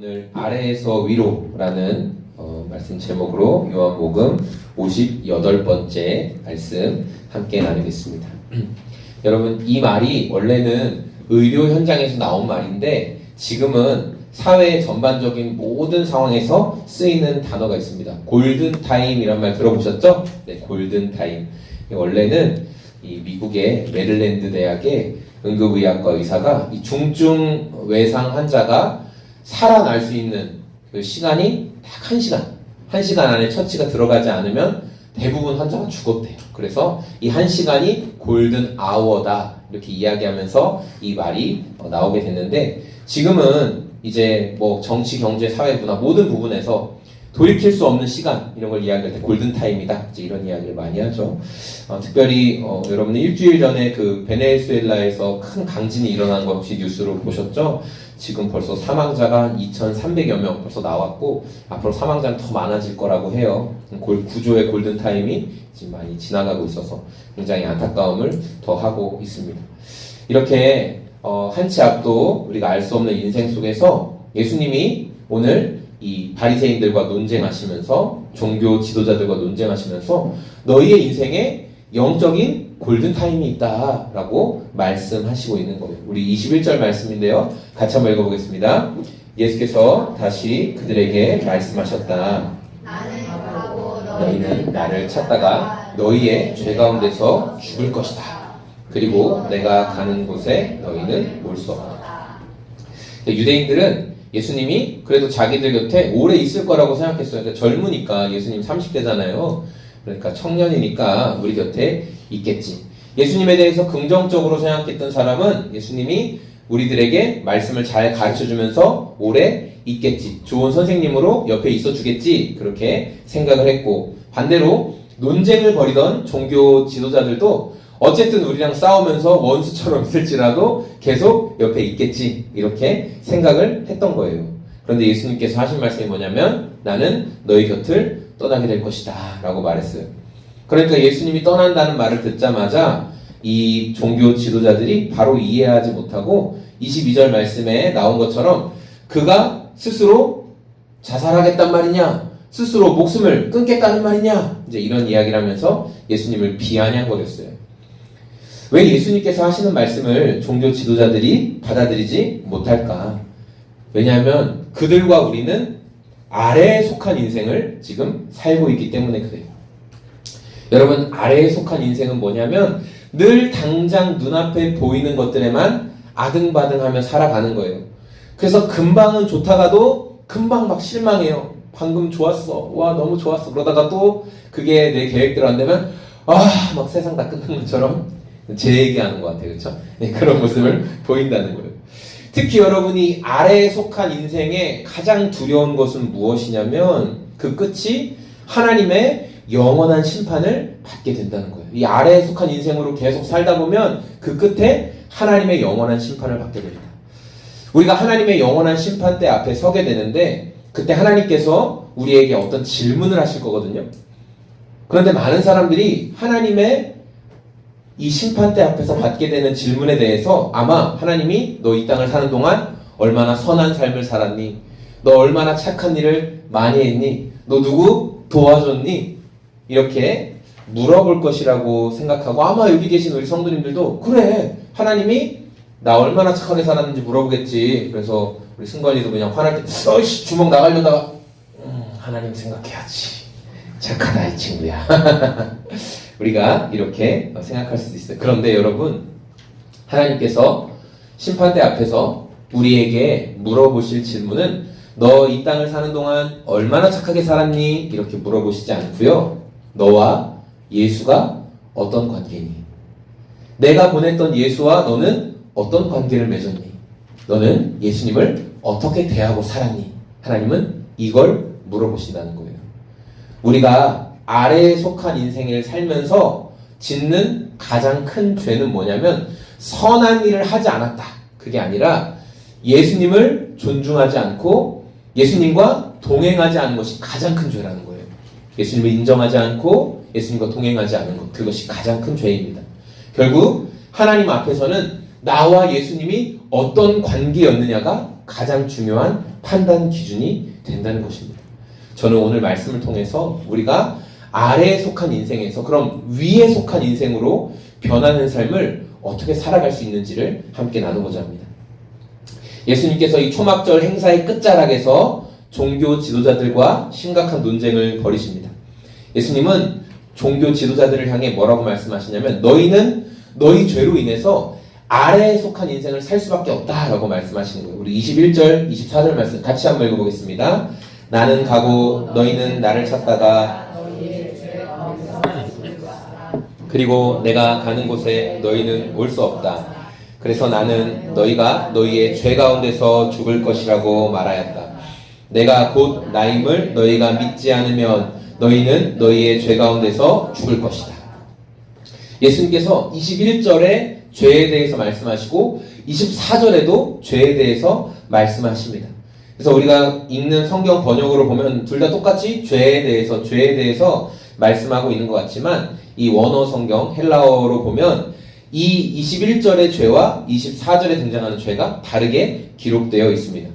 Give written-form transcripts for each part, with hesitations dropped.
오늘 아래에서 위로라는 말씀 제목으로 요한복음 58번째 말씀 함께 나누겠습니다. 여러분, 이 말이 원래는 의료 현장에서 나온 말인데 지금은 사회 전반적인 모든 상황에서 쓰이는 단어가 있습니다. 골든타임이란 말 들어보셨죠? 네, 골든타임. 원래는 이 미국의 메릴랜드 대학의 응급의학과 의사가 이 중증 외상 환자가 살아날 수 있는 그 시간이 딱 1시간. 1시간 안에 처치가 들어가지 않으면 대부분 환자가 죽었대요. 그래서 이 1시간이 골든 아워다. 이렇게 이야기하면서 이 말이 나오게 됐는데 지금은 이제 뭐 정치, 경제, 사회, 문화 모든 부분에서 돌이킬 수 없는 시간 이런 걸 이야기할 때 골든타임이다. 이제 이런 이야기를 많이 하죠. 특별히 여러분은 일주일 전에 그 베네수엘라에서 큰 강진이 일어난 거 혹시 뉴스로 보셨죠? 지금 벌써 사망자가 한 2,300여 명 벌써 나왔고 앞으로 사망자는 더 많아질 거라고 해요. 구조의 골든타임이 지금 많이 지나가고 있어서 굉장히 안타까움을 더하고 있습니다. 이렇게 한치 앞도 우리가 알 수 없는 인생 속에서 예수님이 오늘 이 바리새인들과 논쟁하시면서 종교 지도자들과 논쟁하시면서 너희의 인생에 영적인 골든타임이 있다라고 말씀하시고 있는 거예요. 우리 21절 말씀인데요. 같이 한번 읽어보겠습니다. 예수께서 다시 그들에게 말씀하셨다. 너희는 나를 찾다가 너희의 죄 가운데서 죽을 것이다. 그리고 내가 가는 곳에 너희는 올 수 없다. 유대인들은 예수님이 그래도 자기들 곁에 오래 있을 거라고 생각했어요. 그러니까 젊으니까 예수님 30대잖아요. 그러니까 청년이니까 우리 곁에 있겠지. 예수님에 대해서 긍정적으로 생각했던 사람은 예수님이 우리들에게 말씀을 잘 가르쳐주면서 오래 있겠지. 좋은 선생님으로 옆에 있어주겠지. 그렇게 생각을 했고 반대로 논쟁을 벌이던 종교 지도자들도 어쨌든 우리랑 싸우면서 원수처럼 있을지라도 계속 옆에 있겠지 이렇게 생각을 했던 거예요. 그런데 예수님께서 하신 말씀이 뭐냐면 나는 너희 곁을 떠나게 될 것이다 라고 말했어요. 그러니까 예수님이 떠난다는 말을 듣자마자 이 종교 지도자들이 바로 이해하지 못하고 22절 말씀에 나온 것처럼 그가 스스로 자살하겠단 말이냐, 스스로 목숨을 끊겠다는 말이냐, 이제 이런 이야기를 하면서 예수님을 비아냥거렸어요. 왜 예수님께서 하시는 말씀을 종교 지도자들이 받아들이지 못할까? 왜냐하면 그들과 우리는 아래에 속한 인생을 지금 살고 있기 때문에 그래요. 여러분, 아래에 속한 인생은 뭐냐면 늘 당장 눈앞에 보이는 것들에만 아등바등하며 살아가는 거예요. 그래서 금방은 좋다가도 금방 막 실망해요. 방금 좋았어. 와, 너무 좋았어. 그러다가 또 그게 내 계획대로 안 되면 막 세상 다 끝난 것처럼 제 얘기하는 것 같아요. 그렇죠? 네, 그런 모습을 보인다는 거예요. 특히 여러분이 아래에 속한 인생의 가장 두려운 것은 무엇이냐면 그 끝이 하나님의 영원한 심판을 받게 된다는 거예요. 이 아래에 속한 인생으로 계속 살다 보면 그 끝에 하나님의 영원한 심판을 받게 됩니다. 우리가 하나님의 영원한 심판대 앞에 서게 되는데 그때 하나님께서 우리에게 어떤 질문을 하실 거거든요. 그런데 많은 사람들이 하나님의 이 심판대 앞에서 받게 되는 질문에 대해서 아마 하나님이 너 이 땅을 사는 동안 얼마나 선한 삶을 살았니? 너 얼마나 착한 일을 많이 했니? 너 누구 도와줬니? 이렇게 물어볼 것이라고 생각하고 아마 여기 계신 우리 성도님들도 그래, 하나님이 나 얼마나 착하게 살았는지 물어보겠지. 그래서 우리 승관이도 그냥 화날 때 어이씨 주먹 나가려다가 하나님 생각해야지. 착하다 이 친구야. 우리가 이렇게 생각할 수도 있어요. 그런데 여러분, 하나님께서 심판대 앞에서 우리에게 물어보실 질문은 너 이 땅을 사는 동안 얼마나 착하게 살았니? 이렇게 물어보시지 않고요. 너와 예수가 어떤 관계니? 내가 보냈던 예수와 너는 어떤 관계를 맺었니? 너는 예수님을 어떻게 대하고 살았니? 하나님은 이걸 물어보신다는 거예요. 우리가 아래에 속한 인생을 살면서 짓는 가장 큰 죄는 뭐냐면 선한 일을 하지 않았다. 그게 아니라 예수님을 존중하지 않고 예수님과 동행하지 않은 것이 가장 큰 죄라는 거예요. 예수님을 인정하지 않고 예수님과 동행하지 않은 것, 그것이 가장 큰 죄입니다. 결국 하나님 앞에서는 나와 예수님이 어떤 관계였느냐가 가장 중요한 판단 기준이 된다는 것입니다. 저는 오늘 말씀을 통해서 우리가 아래에 속한 인생에서 그럼 위에 속한 인생으로 변하는 삶을 어떻게 살아갈 수 있는지를 함께 나누고자 합니다. 예수님께서 이 초막절 행사의 끝자락에서 종교 지도자들과 심각한 논쟁을 벌이십니다. 예수님은 종교 지도자들을 향해 뭐라고 말씀하시냐면 너희는 너희 죄로 인해서 아래에 속한 인생을 살 수밖에 없다라고 말씀하시는 거예요. 우리 21절, 24절 말씀 같이 한번 읽어보겠습니다. 나는 가고 너희는 나를 찾다가 그리고 내가 가는 곳에 너희는 올 수 없다. 그래서 나는 너희가 너희의 죄 가운데서 죽을 것이라고 말하였다. 내가 곧 나임을 너희가 믿지 않으면 너희는 너희의 죄 가운데서 죽을 것이다. 예수님께서 21절에 죄에 대해서 말씀하시고 24절에도 죄에 대해서 말씀하십니다. 그래서 우리가 읽는 성경 번역으로 보면 둘 다 똑같이 죄에 대해서 말씀하고 있는 것 같지만 이 원어 성경 헬라어로 보면 이 21절의 죄와 24절에 등장하는 죄가 다르게 기록되어 있습니다.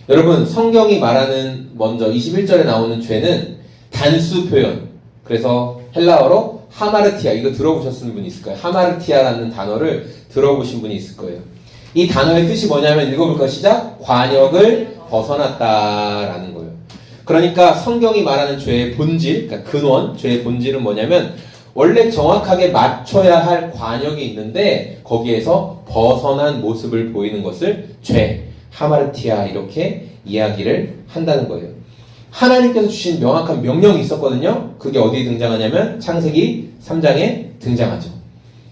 여러분 성경이 말하는 먼저 21절에 나오는 죄는 단수 표현, 그래서 헬라어로 하마르티아, 이거 들어보셨는 분이 있을 거예요. 하마르티아라는 단어를 들어보신 분이 있을 거예요. 이 단어의 뜻이 뭐냐면 읽어볼까요? 시작! 관역을 벗어났다라는 거예요. 그러니까 성경이 말하는 죄의 본질, 그러니까 근원, 죄의 본질은 뭐냐면 원래 정확하게 맞춰야 할 관역이 있는데 거기에서 벗어난 모습을 보이는 것을 죄, 하마르티아 이렇게 이야기를 한다는 거예요. 하나님께서 주신 명확한 명령이 있었거든요. 그게 어디에 등장하냐면 창세기 3장에 등장하죠.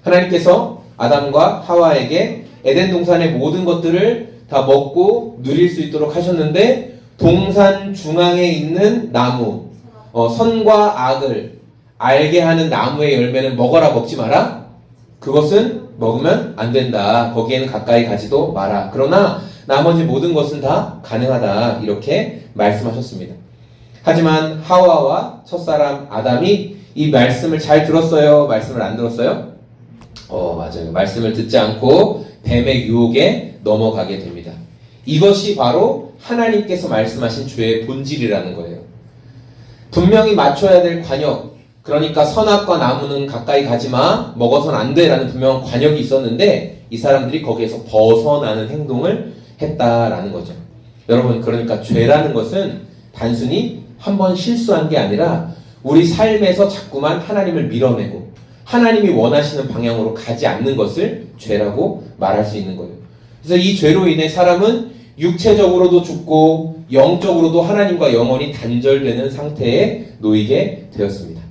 하나님께서 아담과 하와에게 에덴 동산의 모든 것들을 다 먹고 누릴 수 있도록 하셨는데 동산 중앙에 있는 나무, 선과 악을 알게 하는 나무의 열매는 먹어라 먹지 마라? 그것은 먹으면 안 된다. 거기에는 가까이 가지도 마라. 그러나 나머지 모든 것은 다 가능하다. 이렇게 말씀하셨습니다. 하지만 하와와 첫사람 아담이 이 말씀을 잘 들었어요? 말씀을 안 들었어요? 맞아요. 말씀을 듣지 않고 뱀의 유혹에 넘어가게 됩니다. 이것이 바로 하나님께서 말씀하신 죄의 본질이라는 거예요. 분명히 맞춰야 될 관역, 그러니까 선악과 나무는 가까이 가지마, 먹어서는 안 돼라는 분명한 관역이 있었는데 이 사람들이 거기에서 벗어나는 행동을 했다라는 거죠. 여러분, 그러니까 죄라는 것은 단순히 한번 실수한 게 아니라 우리 삶에서 자꾸만 하나님을 밀어내고 하나님이 원하시는 방향으로 가지 않는 것을 죄라고 말할 수 있는 거예요. 그래서 이 죄로 인해 사람은 육체적으로도 죽고 영적으로도 하나님과 영원히 단절되는 상태에 놓이게 되었습니다.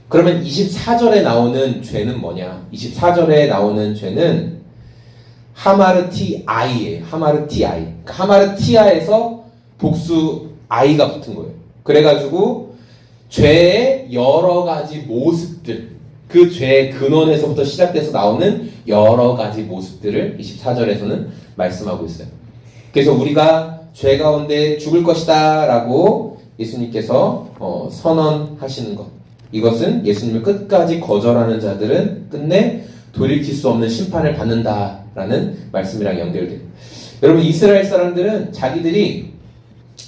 그러면 24절에 나오는 죄는 뭐냐? 24절에 나오는 죄는 하마르티아이예요. 하마르티아이. 그러니까 하마르티아에서 복수 아이가 붙은 거예요. 그래가지고 죄의 여러 가지 모습들, 그 죄의 근원에서부터 시작돼서 나오는 여러 가지 모습들을 24절에서는 말씀하고 있어요. 그래서 우리가 죄 가운데 죽을 것이다 라고 예수님께서 선언하시는 것, 이것은 예수님을 끝까지 거절하는 자들은 끝내 돌이킬 수 없는 심판을 받는다라는 말씀이랑 연결돼요. 여러분, 이스라엘 사람들은 자기들이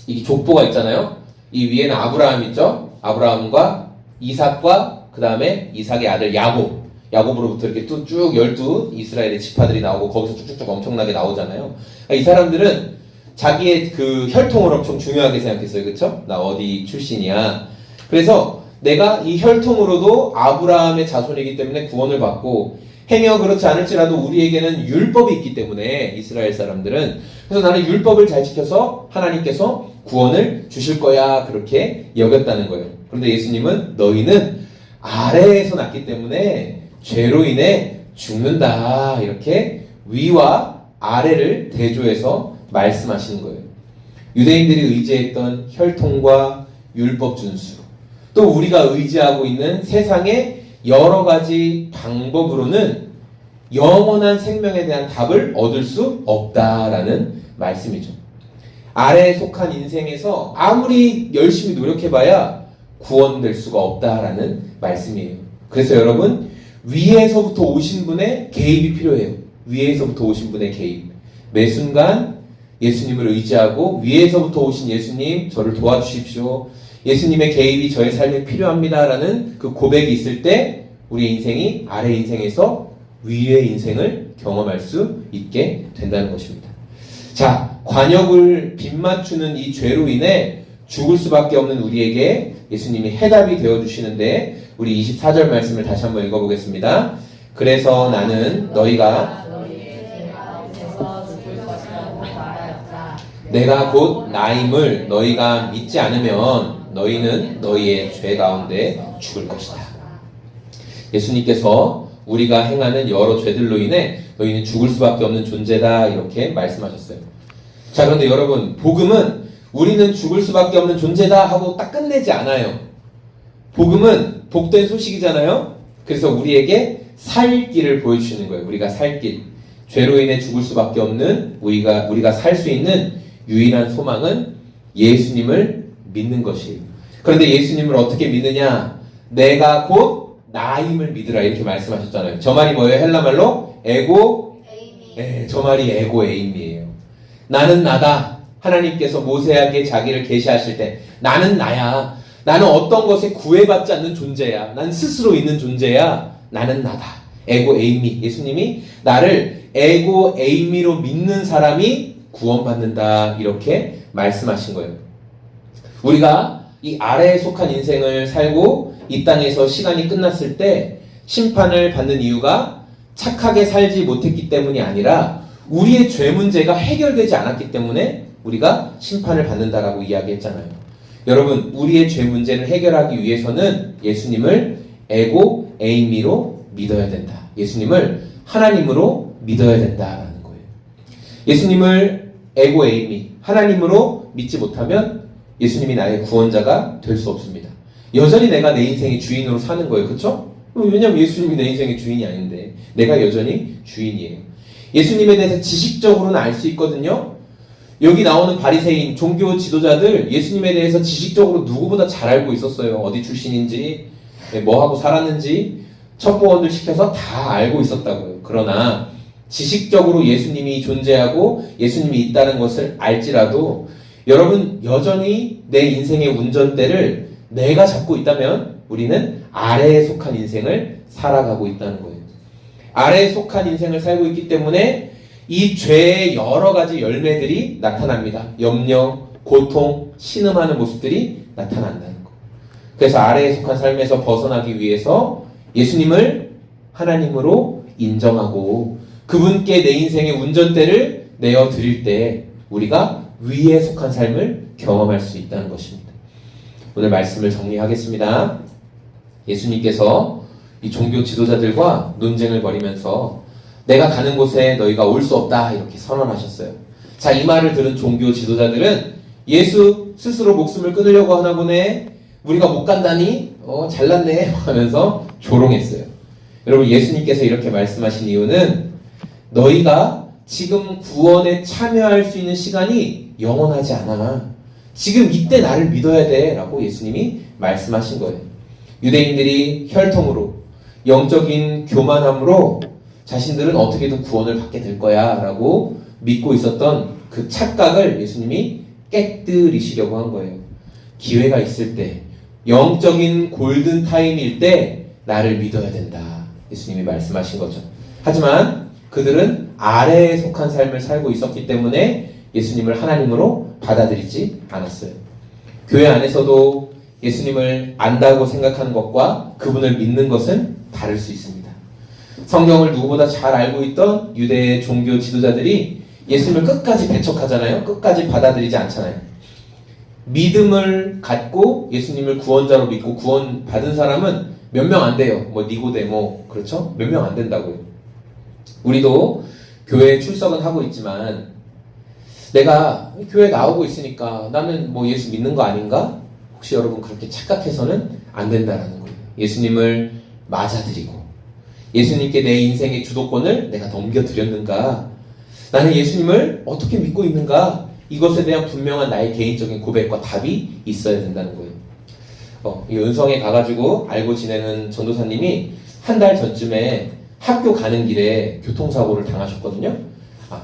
이 족보가 있잖아요. 이 위에는 아브라함 있죠. 아브라함과 이삭과 그 다음에 이삭의 아들 야곱으로부터 이렇게 쭉 12 이스라엘의 지파들이 나오고 거기서 쭉쭉쭉 엄청나게 나오잖아요. 그러니까 이 사람들은 자기의 그 혈통을 엄청 중요하게 생각했어요. 그렇죠? 나 어디 출신이야. 그래서 내가 이 혈통으로도 아브라함의 자손이기 때문에 구원을 받고, 행여 그렇지 않을지라도 우리에게는 율법이 있기 때문에 이스라엘 사람들은, 그래서 나는 율법을 잘 지켜서 하나님께서 구원을 주실 거야, 그렇게 여겼다는 거예요. 그런데 예수님은 너희는 아래에서 났기 때문에 죄로 인해 죽는다, 이렇게 위와 아래를 대조해서 말씀하시는 거예요. 유대인들이 의지했던 혈통과 율법 준수, 또 우리가 의지하고 있는 세상의 여러 가지 방법으로는 영원한 생명에 대한 답을 얻을 수 없다라는 말씀이죠. 아래에 속한 인생에서 아무리 열심히 노력해봐야 구원될 수가 없다라는 말씀이에요. 그래서 여러분, 위에서부터 오신 분의 개입이 필요해요. 위에서부터 오신 분의 개입. 매 순간 예수님을 의지하고 위에서부터 오신 예수님 저를 도와주십시오. 예수님의 개입이 저의 삶에 필요합니다라는 그 고백이 있을 때 우리 인생이 아래 인생에서 위의 인생을 경험할 수 있게 된다는 것입니다. 자, 관역을 빗맞추는 이 죄로 인해 죽을 수밖에 없는 우리에게 예수님이 해답이 되어주시는데 우리 24절 말씀을 다시 한번 읽어보겠습니다. 그래서 나는 너희가 내가 곧 나임을 너희가 믿지 않으면 너희는 너희의 죄 가운데 죽을 것이다. 예수님께서 우리가 행하는 여러 죄들로 인해 너희는 죽을 수밖에 없는 존재다 이렇게 말씀하셨어요. 자, 그런데 여러분, 복음은 우리는 죽을 수밖에 없는 존재다 하고 딱 끝내지 않아요. 복음은 복된 소식이잖아요. 그래서 우리에게 살 길을 보여주시는 거예요. 우리가 살 길. 죄로 인해 죽을 수밖에 없는 우리가 살 수 있는 유일한 소망은 예수님을 믿는 것이에요. 그런데 예수님을 어떻게 믿느냐? 내가 곧 나임을 믿으라 이렇게 말씀하셨잖아요. 저 말이 뭐예요? 헬라말로 에고 에이미. 네, 저 말이 에고 에이미예요. 나는 나다. 하나님께서 모세에게 자기를 계시하실 때 나는 나야. 나는 어떤 것에 구애받지 않는 존재야. 난 스스로 있는 존재야. 나는 나다. 에고 에이미. 예수님이 나를 에고 에이미로 믿는 사람이 구원받는다 이렇게 말씀하신 거예요. 우리가 이 아래에 속한 인생을 살고 이 땅에서 시간이 끝났을 때 심판을 받는 이유가 착하게 살지 못했기 때문이 아니라 우리의 죄 문제가 해결되지 않았기 때문에 우리가 심판을 받는다라고 이야기했잖아요. 여러분, 우리의 죄 문제를 해결하기 위해서는 예수님을 에고 에이미로 믿어야 된다. 예수님을 하나님으로 믿어야 된다라는 거예요. 예수님을 에고 에이미, 하나님으로 믿지 못하면 예수님이 나의 구원자가 될 수 없습니다. 여전히 내가 내 인생의 주인으로 사는 거예요. 그렇죠? 왜냐하면 예수님이 내 인생의 주인이 아닌데 내가 여전히 주인이에요. 예수님에 대해서 지식적으로는 알 수 있거든요. 여기 나오는 바리새인, 종교 지도자들 예수님에 대해서 지식적으로 누구보다 잘 알고 있었어요. 어디 출신인지, 뭐하고 살았는지 첩보원들 시켜서 다 알고 있었다고요. 그러나 지식적으로 예수님이 존재하고 예수님이 있다는 것을 알지라도 여러분 여전히 내 인생의 운전대를 내가 잡고 있다면 우리는 아래에 속한 인생을 살아가고 있다는 거예요. 아래에 속한 인생을 살고 있기 때문에 이 죄의 여러 가지 열매들이 나타납니다. 염려, 고통, 신음하는 모습들이 나타난다는 거. 그래서 아래에 속한 삶에서 벗어나기 위해서 예수님을 하나님으로 인정하고 그분께 내 인생의 운전대를 내어드릴 때 우리가 위에 속한 삶을 경험할 수 있다는 것입니다. 오늘 말씀을 정리하겠습니다. 예수님께서 이 종교 지도자들과 논쟁을 벌이면서 내가 가는 곳에 너희가 올 수 없다 이렇게 선언하셨어요. 자, 이 말을 들은 종교 지도자들은 예수 스스로 목숨을 끊으려고 하나 보네. 우리가 못 간다니 잘났네 하면서 조롱했어요. 여러분, 예수님께서 이렇게 말씀하신 이유는 너희가 지금 구원에 참여할 수 있는 시간이 영원하지 않아. 지금 이때 나를 믿어야 돼 라고 예수님이 말씀하신 거예요. 유대인들이 혈통으로 영적인 교만함으로 자신들은 어떻게든 구원을 받게 될 거야 라고 믿고 있었던 그 착각을 예수님이 깨뜨리시려고 한 거예요. 기회가 있을 때, 영적인 골든타임일 때 나를 믿어야 된다. 예수님이 말씀하신 거죠. 하지만 그들은 아래에 속한 삶을 살고 있었기 때문에 예수님을 하나님으로 받아들이지 않았어요. 교회 안에서도 예수님을 안다고 생각하는 것과 그분을 믿는 것은 다를 수 있습니다. 성경을 누구보다 잘 알고 있던 유대의 종교 지도자들이 예수님을 끝까지 배척하잖아요. 끝까지 받아들이지 않잖아요. 믿음을 갖고 예수님을 구원자로 믿고 구원 받은 사람은 몇 명 안 돼요. 뭐 니고데모, 그렇죠? 몇 명 안 된다고요. 우리도 교회에 출석은 하고 있지만 내가 교회 나오고 있으니까 나는 뭐 예수 믿는 거 아닌가? 혹시 여러분 그렇게 착각해서는 안 된다라는 거예요. 예수님을 맞아들이고 예수님께 내 인생의 주도권을 내가 넘겨드렸는가? 나는 예수님을 어떻게 믿고 있는가? 이것에 대한 분명한 나의 개인적인 고백과 답이 있어야 된다는 거예요. 이 은성에 가가지고 알고 지내는 전도사님이 한 달 전쯤에 학교 가는 길에 교통사고를 당하셨거든요.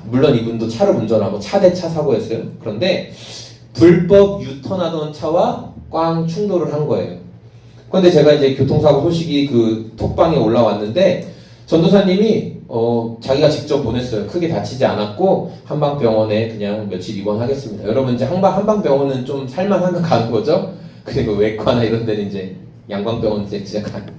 물론 이분도 차를 운전하고 차 대 차 사고였어요. 그런데 불법 유턴하던 차와 꽝 충돌을 한 거예요. 그런데 제가 이제 교통사고 소식이 그 톡방에 올라왔는데 전도사님이 자기가 직접 보냈어요. 크게 다치지 않았고 한방병원에 그냥 며칠 입원하겠습니다. 여러분 이제 한방병원은 좀 살만하면 가는 거죠. 그리고 외과나 이런 데는 이제 양방병원 이제 진짜 가는.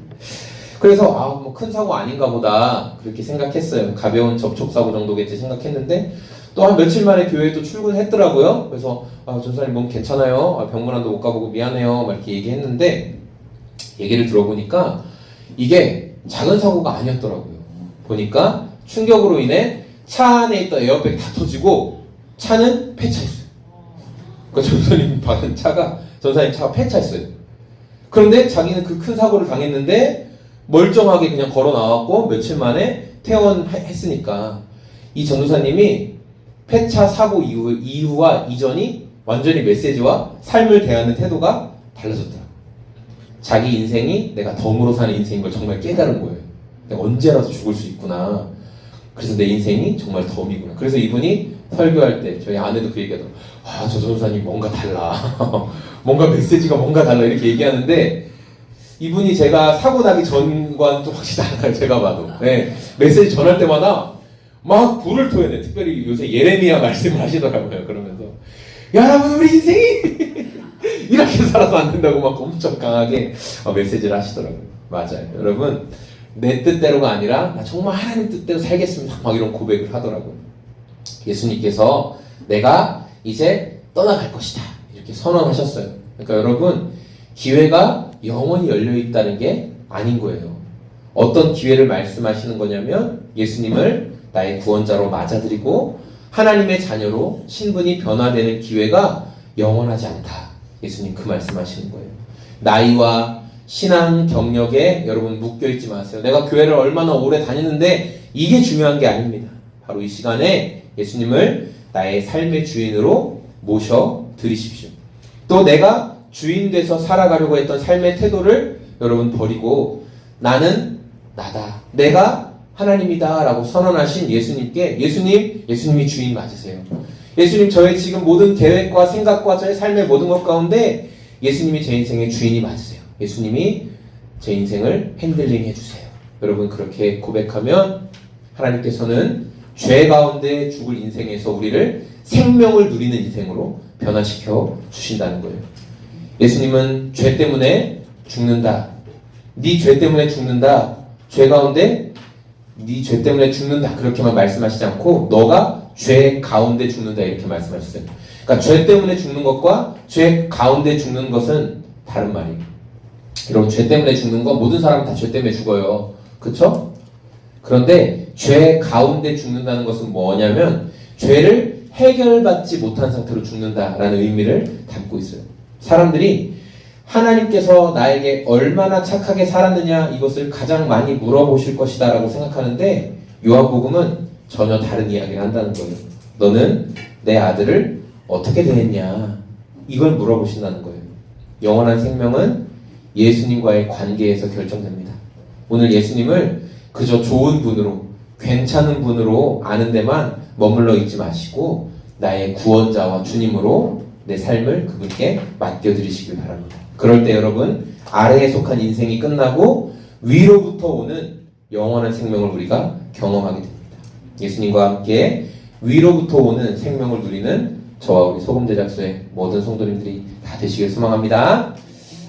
그래서 뭐 큰 사고 아닌가 보다 그렇게 생각했어요. 가벼운 접촉사고 정도겠지 생각했는데 또 한 며칠 만에 교회에 또 출근했더라고요. 그래서 전사님 몸 괜찮아요? 병문안도 못 가보고 미안해요. 막 이렇게 얘기했는데 얘기를 들어보니까 이게 작은 사고가 아니었더라고요. 보니까 충격으로 인해 차 안에 있던 에어백 다 터지고 차는 폐차했어요. 그러니까 전사님 받은 차가 전사님 차가 폐차했어요. 그런데 자기는 그 큰 사고를 당했는데 멀쩡하게 그냥 걸어 나왔고 며칠 만에 퇴원했으니까 이 전도사님이 폐차 사고 이후와 이전이 완전히 메시지와 삶을 대하는 태도가 달라졌더라고요. 자기 인생이 내가 덤으로 사는 인생인 걸 정말 깨달은 거예요. 내가 언제라도 죽을 수 있구나. 그래서 내 인생이 정말 덤이구나. 그래서 이분이 설교할 때 저희 아내도 그 얘기하더라고요. 저 전도사님 뭔가 달라. 뭔가 메시지가 뭔가 달라 이렇게 얘기하는데 이분이 제가 사고 나기 전과는 또 확실히 달라요. 제가 봐도. 네, 메시지 전할 때마다 막 불을 토해내. 특별히 요새 예레미야 말씀을 하시더라고요. 그러면서 여러분 우리 인생이 이렇게 살아서 안 된다고 막 엄청 강하게 메시지를 하시더라고요. 맞아요. 여러분 내 뜻대로가 아니라 나 정말 하나님 뜻대로 살겠습니다. 막 이런 고백을 하더라고요. 예수님께서 내가 이제 떠나갈 것이다. 이렇게 선언하셨어요. 그러니까 여러분 기회가 영원히 열려있다는 게 아닌 거예요. 어떤 기회를 말씀하시는 거냐면 예수님을 나의 구원자로 맞아들이고 하나님의 자녀로 신분이 변화되는 기회가 영원하지 않다. 예수님 그 말씀하시는 거예요. 나이와 신앙 경력에 여러분 묶여있지 마세요. 내가 교회를 얼마나 오래 다녔는데 이게 중요한 게 아닙니다. 바로 이 시간에 예수님을 나의 삶의 주인으로 모셔드리십시오. 또 내가 주인 돼서 살아가려고 했던 삶의 태도를 여러분 버리고 나는 나다. 내가 하나님이다 라고 선언하신 예수님께 예수님이 주인 맞으세요. 예수님 저의 지금 모든 계획과 생각과 저의 삶의 모든 것 가운데 예수님이 제 인생의 주인이 맞으세요. 예수님이 제 인생을 핸들링 해주세요. 여러분 그렇게 고백하면 하나님께서는 죄 가운데 죽을 인생에서 우리를 생명을 누리는 인생으로 변화시켜 주신다는 거예요. 예수님은 죄 때문에 죽는다. 네 죄 때문에 죽는다. 죄 가운데 네 죄 때문에 죽는다. 그렇게만 말씀하시지 않고 너가 죄 가운데 죽는다 이렇게 말씀하셨어요. 그러니까 죄 때문에 죽는 것과 죄 가운데 죽는 것은 다른 말이에요. 여러분 죄 때문에 죽는 거 모든 사람 다 죄 때문에 죽어요. 그쵸? 그런데 죄 가운데 죽는다는 것은 뭐냐면 죄를 해결받지 못한 상태로 죽는다라는 의미를 담고 있어요. 사람들이 하나님께서 나에게 얼마나 착하게 살았느냐 이것을 가장 많이 물어보실 것이다 라고 생각하는데 요한복음은 전혀 다른 이야기를 한다는 거예요. 너는 내 아들을 어떻게 대했냐 이걸 물어보신다는 거예요. 영원한 생명은 예수님과의 관계에서 결정됩니다. 오늘 예수님을 그저 좋은 분으로 괜찮은 분으로 아는 데만 머물러 있지 마시고 나의 구원자와 주님으로 내 삶을 그분께 맡겨드리시길 바랍니다. 그럴 때 여러분 아래에 속한 인생이 끝나고 위로부터 오는 영원한 생명을 우리가 경험하게 됩니다. 예수님과 함께 위로부터 오는 생명을 누리는 저와 우리 소금 제작소의 모든 성도님들이 다 되시길 소망합니다.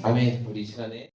아멘. 우리 이 시간에